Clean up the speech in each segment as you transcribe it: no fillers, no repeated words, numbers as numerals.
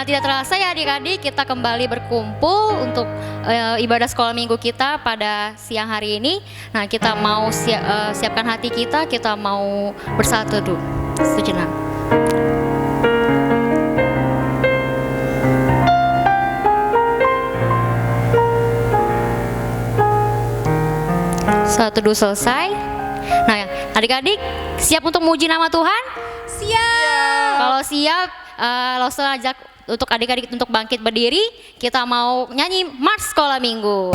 tidak terasa ya adik-adik, kita kembali berkumpul untuk ibadah sekolah minggu kita pada siang hari ini. Nah, kita mau siapkan hati kita mau bersatu dulu sejenak. Satu dulu selesai. Nah, adik-adik siap untuk memuji nama Tuhan? Siap. Kalau siap, langsung ajak untuk adik-adik untuk bangkit berdiri. Kita mau nyanyi Mars Sekolah Minggu.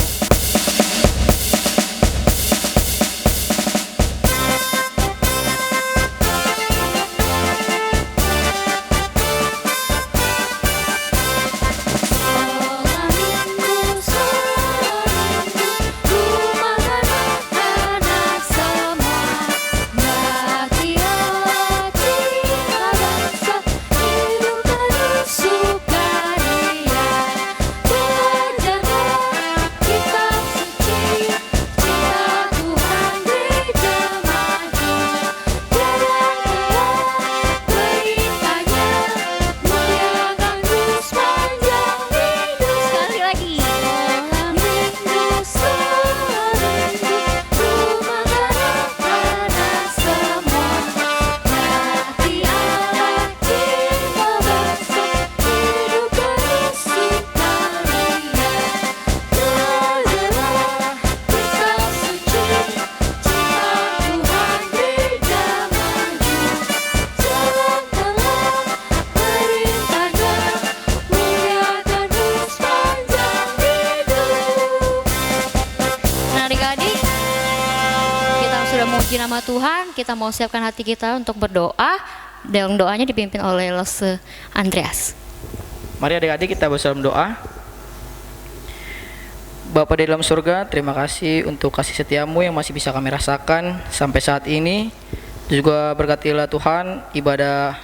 Nama Tuhan, kita mau siapkan hati kita untuk berdoa. Dan doanya dipimpin oleh Lose Andreas. Mari adik-adik kita bersama doa. Bapa di dalam surga, terima kasih untuk kasih setiamu yang masih bisa kami rasakan sampai saat ini. Juga berkatilah Tuhan ibadah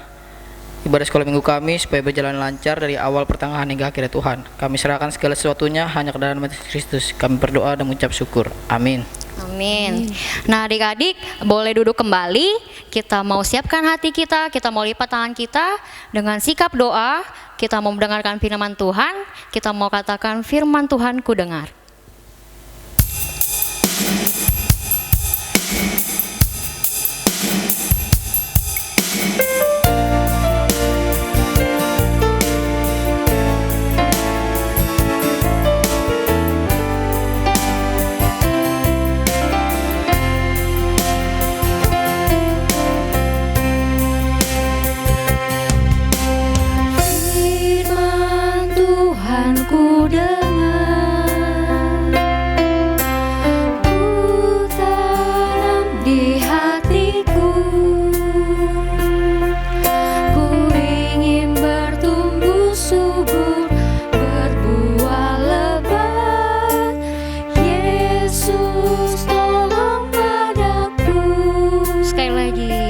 sekolah minggu kami supaya berjalan lancar dari awal pertengahan hingga akhirnya Tuhan. Kami serahkan segala sesuatunya hanya ke dalam Yesus Kristus. Kami berdoa dan mengucap syukur. Amin. Amin. Nah adik-adik boleh duduk kembali. Kita mau siapkan hati kita mau lipat tangan kita dengan sikap doa. Kita mau mendengarkan firman Tuhan. Kita mau katakan firman Tuhan ku dengar.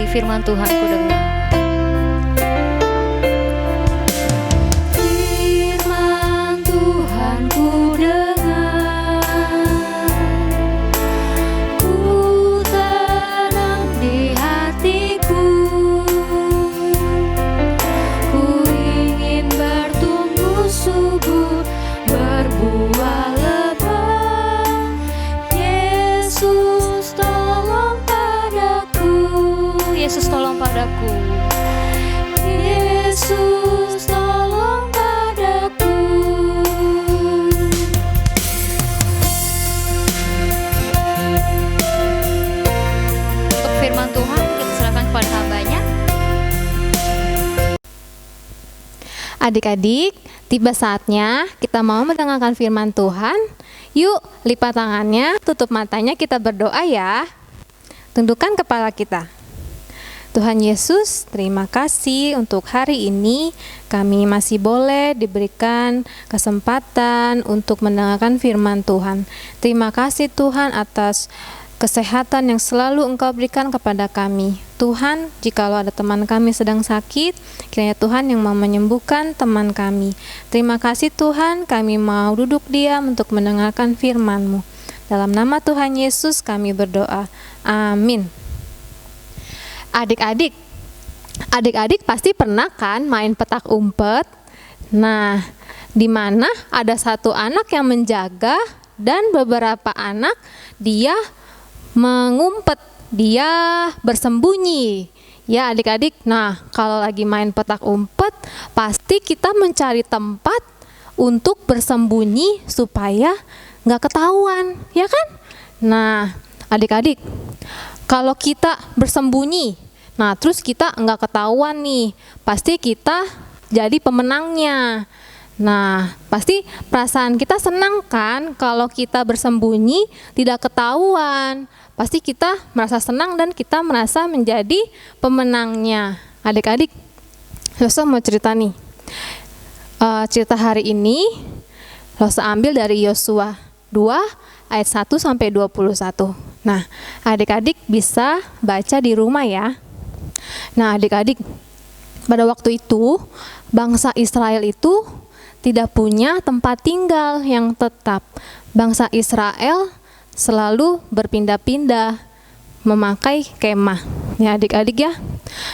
Firman Tuhan ku dengar. Firman Tuhan ku dengar. Ku tanam di hatiku. Ku ingin bertumbuh subur, berbuah lebat. Yesus tolong padaku. Yesus tolong padaku. Yesus tolong padaku. Untuk firman Tuhan kita serahkan kepada hamba-Nya. Adik-adik, tiba saatnya kita mau mendengarkan firman Tuhan. Yuk, lipat tangannya, tutup matanya, kita berdoa ya. Tundukkan kepala kita. Tuhan Yesus, terima kasih untuk hari ini kami masih boleh diberikan kesempatan untuk mendengarkan firman Tuhan. Terima kasih Tuhan atas kesehatan yang selalu Engkau berikan kepada kami. Tuhan, jikalau ada teman kami sedang sakit, kiranya Tuhan yang mau menyembuhkan teman kami. Terima kasih Tuhan, kami mau duduk diam untuk mendengarkan firman-Mu. Dalam nama Tuhan Yesus kami berdoa. Amin. Adik-adik pasti pernah kan main petak umpet? Nah, di mana ada satu anak yang menjaga dan beberapa anak dia mengumpet, dia bersembunyi. Ya adik-adik, nah kalau lagi main petak umpet, pasti kita mencari tempat untuk bersembunyi supaya nggak ketahuan, ya kan? Nah, adik-adik, kalau kita bersembunyi, nah terus kita nggak ketahuan nih, pasti kita jadi pemenangnya. Nah, pasti perasaan kita senang kan kalau kita bersembunyi tidak ketahuan. Pasti kita merasa senang dan kita merasa menjadi pemenangnya. Adik-adik, Rosa mau cerita nih. Cerita hari ini Rosa ambil dari Yosua 2 ayat 1 sampai 21. Nah, adik-adik bisa baca di rumah ya. Nah, adik-adik, pada waktu itu bangsa Israel itu tidak punya tempat tinggal yang tetap. Bangsa Israel selalu berpindah-pindah memakai kemah. Ya adik-adik ya.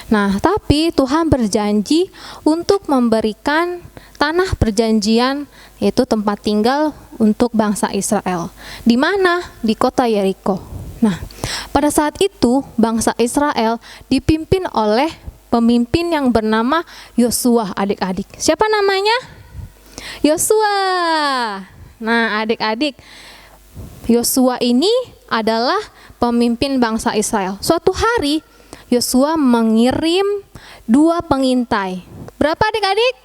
Nah, tapi Tuhan berjanji untuk memberikan tanah perjanjian, yaitu tempat tinggal untuk bangsa Israel. Di mana? Di kota Yeriko. Nah, pada saat itu bangsa Israel dipimpin oleh pemimpin yang bernama Yosua adik-adik. Siapa namanya? Yosua. Nah, adik-adik, Yosua ini adalah pemimpin bangsa Israel. Suatu hari Yosua mengirim 2 pengintai. Berapa adik-adik?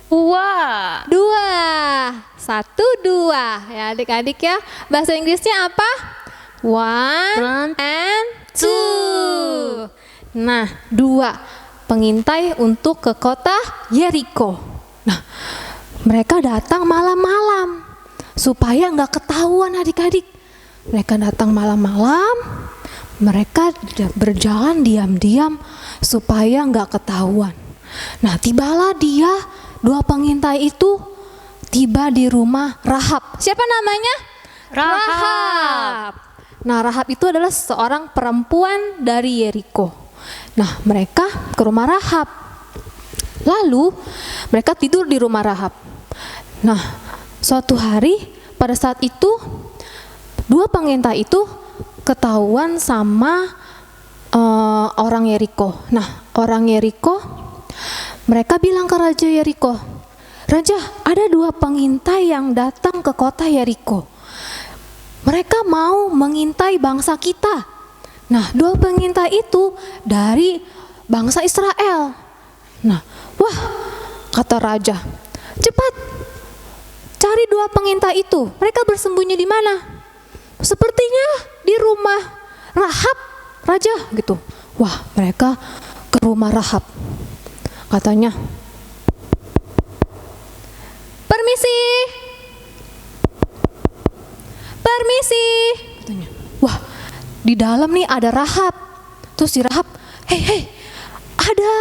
2. 1, 2. Ya adik-adik ya. Bahasa Inggrisnya apa? 1 and 2. Nah, 2 pengintai untuk ke kota Yeriko. Nah, mereka datang malam-malam supaya nggak ketahuan adik-adik. Mereka datang malam-malam, mereka berjalan diam-diam supaya nggak ketahuan. Nah, tibalah dia, 2 pengintai itu tiba di rumah Rahab. Siapa namanya? Rahab. Nah, Rahab itu adalah seorang perempuan dari Yeriko. Nah, mereka ke rumah Rahab. Lalu mereka tidur di rumah Rahab. Nah, suatu hari pada saat itu 2 pengintai itu ketahuan sama orang Yeriko. Nah, orang Yeriko, mereka bilang ke Raja Yeriko, "Raja, ada 2 pengintai yang datang ke kota Yeriko. Mereka mau mengintai bangsa kita." Nah, 2 pengintai itu dari bangsa Israel. Nah, wah, kata raja, "Cepat cari 2 pengintai itu. Mereka bersembunyi di mana?" "Sepertinya di rumah Rahab, Raja," gitu. Wah, mereka ke rumah Rahab. Katanya, "Permisi. Permisi." Katanya. Wah, di dalam nih ada Rahab. Terus si Rahab, "Hei, ada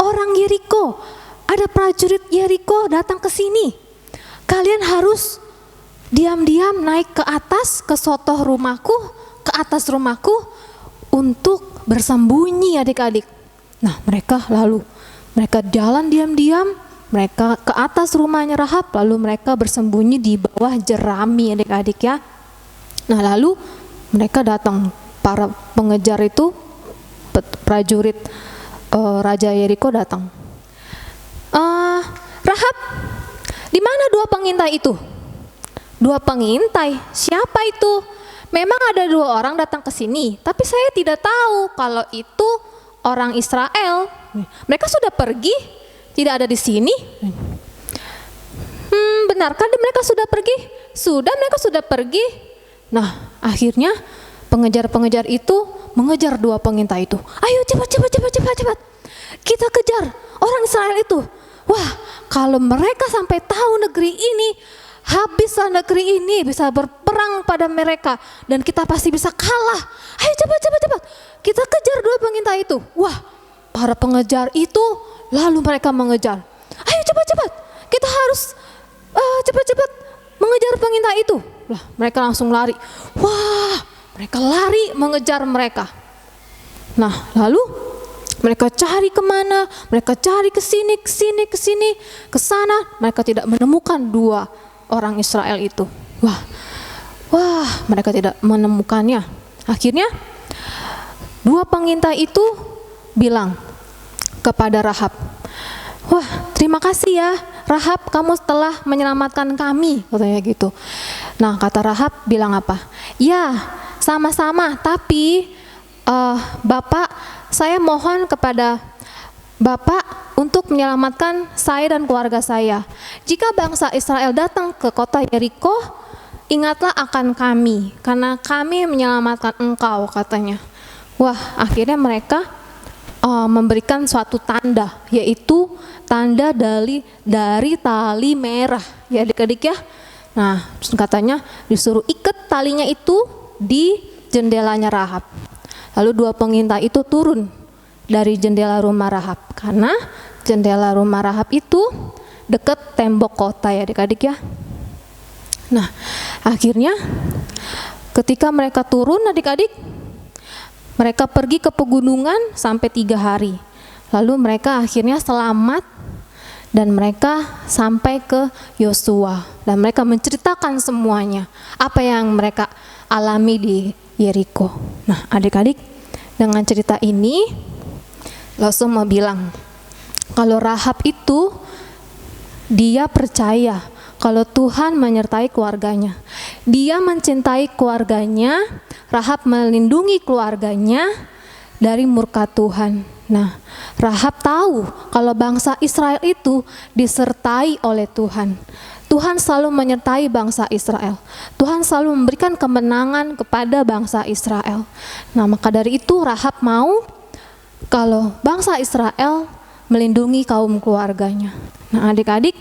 orang Yeriko, ada prajurit Yeriko datang ke sini. Kalian harus diam-diam naik ke atas, ke sotoh rumahku, ke atas rumahku untuk bersembunyi adik-adik." Nah, mereka jalan diam-diam, mereka ke atas rumahnya Rahab, lalu mereka bersembunyi di bawah jerami adik-adik ya. Nah, lalu mereka datang, para pengejar itu, prajurit Raja Yeriko datang. "Rahab, di mana 2 pengintai itu?" "2 pengintai? Siapa itu?" "Memang ada 2 orang datang ke sini, tapi saya tidak tahu kalau itu orang Israel. Mereka sudah pergi, tidak ada di sini." "Benarkah mereka sudah pergi?" "Sudah, mereka sudah pergi." Nah, akhirnya pengejar-pengejar itu mengejar 2 pengintai itu. "Ayo cepat. Kita kejar orang Israel itu. Wah, kalau mereka sampai tahu negeri ini, habislah negeri ini, bisa berperang pada mereka dan kita pasti bisa kalah. Ayo cepat. Kita kejar 2 pengintai itu." Wah, para pengejar itu lalu mereka mengejar. "Ayo cepat. Kita harus cepat mengejar pengintai itu." Lah, mereka langsung lari. Wah, mereka lari mengejar mereka. Nah, lalu Mereka cari kemana, mereka cari ke sini, ke sana. Mereka tidak menemukan dua orang Israel itu. Wah, mereka tidak menemukannya. Akhirnya dua pengintai itu bilang kepada Rahab, "Wah, terima kasih ya Rahab, kamu telah menyelamatkan kami," katanya gitu. Nah, kata Rahab bilang apa? "Ya, sama-sama, tapi Bapak, saya mohon kepada Bapak untuk menyelamatkan saya dan keluarga saya. Jika bangsa Israel datang ke kota Yeriko, ingatlah akan kami, karena kami menyelamatkan engkau," katanya. Wah, akhirnya mereka memberikan suatu tanda, yaitu tanda dari tali merah, ya adik-adik ya. Nah, terus katanya disuruh ikat talinya itu di jendelanya Rahab. Lalu dua pengintai itu turun dari jendela rumah Rahab, karena jendela rumah Rahab itu dekat tembok kota, ya adik-adik ya. Nah, akhirnya ketika mereka turun adik-adik, mereka pergi ke pegunungan sampai 3 hari. Lalu mereka akhirnya selamat dan mereka sampai ke Yosua. Dan mereka menceritakan semuanya, apa yang mereka alami di Yeriko. Nah, adik-adik, dengan cerita ini langsung mau bilang kalau Rahab itu dia percaya kalau Tuhan menyertai keluarganya. Dia mencintai keluarganya. Rahab melindungi keluarganya dari murka Tuhan. Nah, Rahab tahu kalau bangsa Israel itu disertai oleh Tuhan. Tuhan selalu menyertai bangsa Israel. Tuhan selalu memberikan kemenangan kepada bangsa Israel. Nah, maka dari itu Rahab mau kalau bangsa Israel melindungi kaum keluarganya. Nah, adik-adik,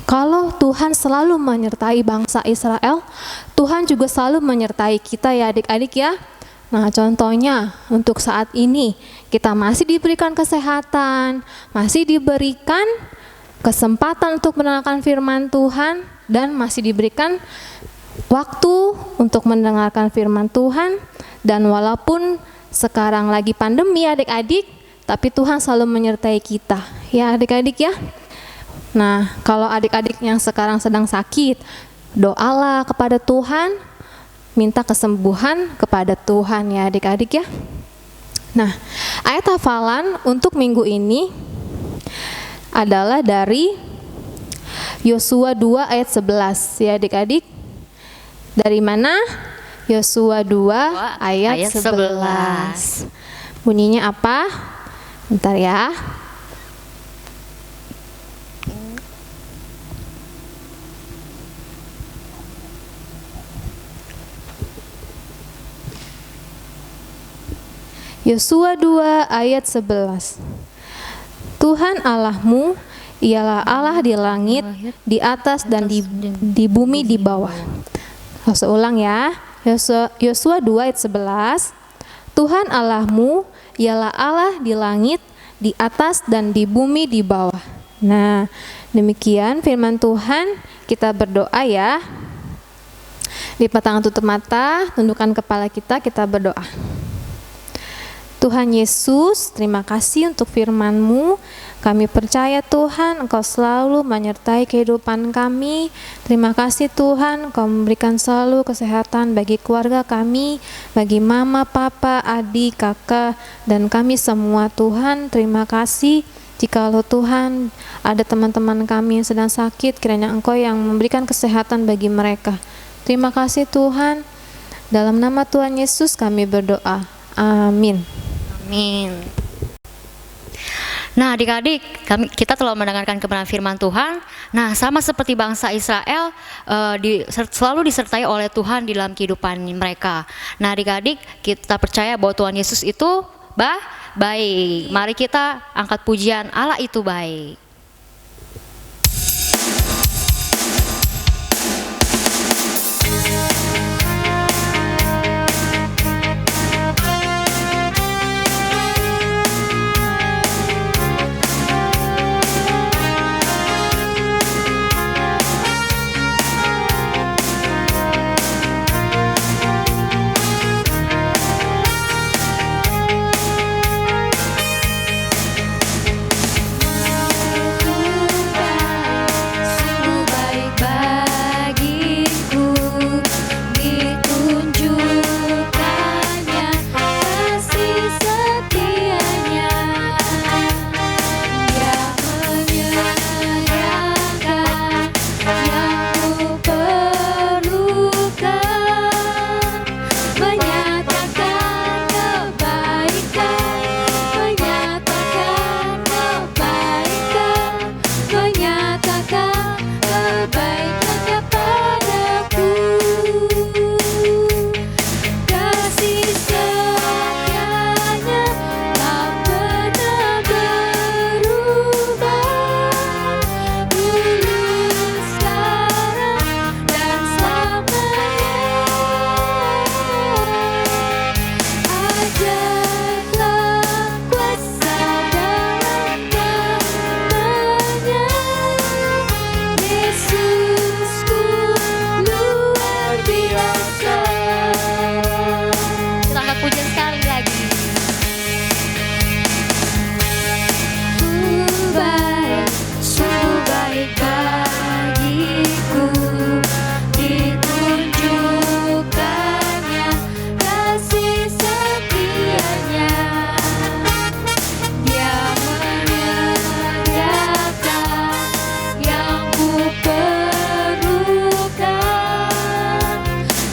kalau Tuhan selalu menyertai bangsa Israel, Tuhan juga selalu menyertai kita, ya adik-adik ya. Nah, contohnya untuk saat ini kita masih diberikan kesehatan, masih diberikan kesempatan untuk mendengarkan firman Tuhan, dan masih diberikan waktu untuk mendengarkan firman Tuhan. Dan walaupun sekarang lagi pandemi adik-adik, tapi Tuhan selalu menyertai kita, ya adik-adik ya. Nah, kalau adik-adik yang sekarang sedang sakit, doalah kepada Tuhan, minta kesembuhan kepada Tuhan, ya adik-adik ya. Nah, ayat hafalan untuk minggu ini adalah dari Yosua 2 ayat 11, ya adik-adik. Dari mana? Yosua 2 ayat 11. Bunyinya apa? Bentar ya. Yosua 2 ayat 11. Tuhan Allahmu ialah Allah di langit, di atas dan di bumi di bawah. Saya ulang ya. Yosua 2 ayat 11. Tuhan Allahmu ialah Allah di langit, di atas dan di bumi di bawah. Nah, demikian firman Tuhan. Kita berdoa ya. Lipat tangan, tutup mata, tundukkan kepala kita berdoa. Tuhan Yesus, terima kasih untuk firman-Mu. Kami percaya Tuhan, Engkau selalu menyertai kehidupan kami. Terima kasih Tuhan, Engkau memberikan selalu kesehatan bagi keluarga kami, bagi mama, papa, adik, kakak, dan kami semua Tuhan. Terima kasih. Jikalau Tuhan ada teman-teman kami yang sedang sakit, kiranya Engkau yang memberikan kesehatan bagi mereka. Terima kasih Tuhan. Dalam nama Tuhan Yesus kami berdoa. Amin. Amin. Nah, adik-adik, kita telah mendengarkan kebenaran firman Tuhan. Nah, sama seperti bangsa Israel, selalu disertai oleh Tuhan di dalam kehidupan mereka. Nah, adik-adik, kita percaya bahwa Tuhan Yesus itu baik. Mari kita angkat pujian, Allah itu baik.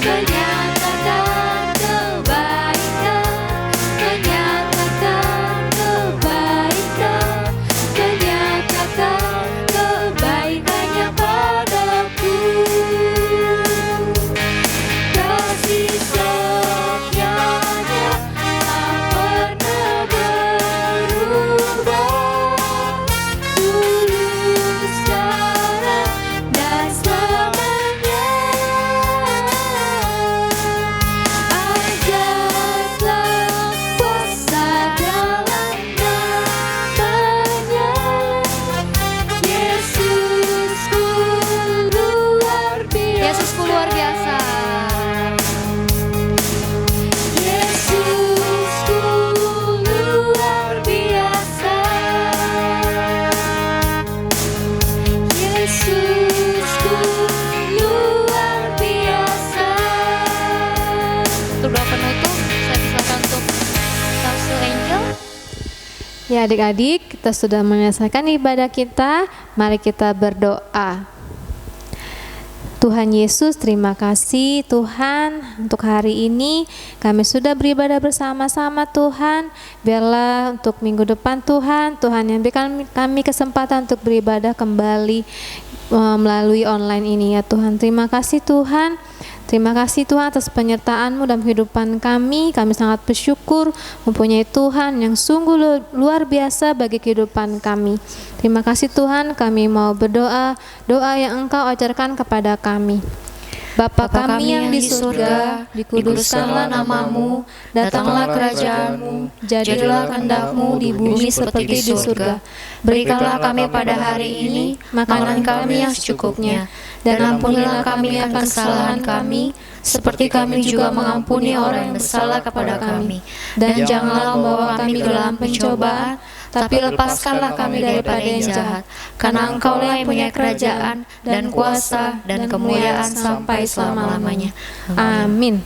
menyatakan kebaikan, menyatakan kebaikan, menyatakan kebaikannya padaku. Kasih setianya tak pernah berubah, dulu, sekarang, dan selamanya. Ajarlah kuasa dalam namanya, Yesusku luar biasa. Yesusku luar biasa. Yesusku luar biasa. Yesusku luar biasa. Untuk doa penutup, saya persilakan untuk Council Angel. Ya adik-adik, kita sudah menyelesaikan ibadah kita. Mari kita berdoa. Tuhan Yesus, terima kasih Tuhan untuk hari ini kami sudah beribadah bersama-sama Tuhan. Biarlah untuk minggu depan Tuhan yang berikan kami kesempatan untuk beribadah kembali melalui online ini ya Tuhan. Terima kasih Tuhan. Terima kasih Tuhan atas penyertaan-Mu dalam kehidupan kami. Kami sangat bersyukur mempunyai Tuhan yang sungguh luar biasa bagi kehidupan kami. Terima kasih Tuhan, kami mau berdoa, doa yang Engkau ajarkan kepada kami. Bapa kami yang di surga, dikuduskanlah nama-Mu, datanglah kerajaan-Mu, jadilah kehendak-Mu di bumi seperti di surga. Berikanlah kami pada hari ini makanan kami yang secukupnya, dan ampunilah kami akan kesalahan kami, seperti kami juga mengampuni orang yang bersalah kepada kami. Dan janganlah membawa kami ke dalam pencobaan, tapi lepaskanlah kami daripada yang jahat, karena Engkau-lah yang punya kerajaan dan kuasa dan kemuliaan sampai selama-lamanya. Amin.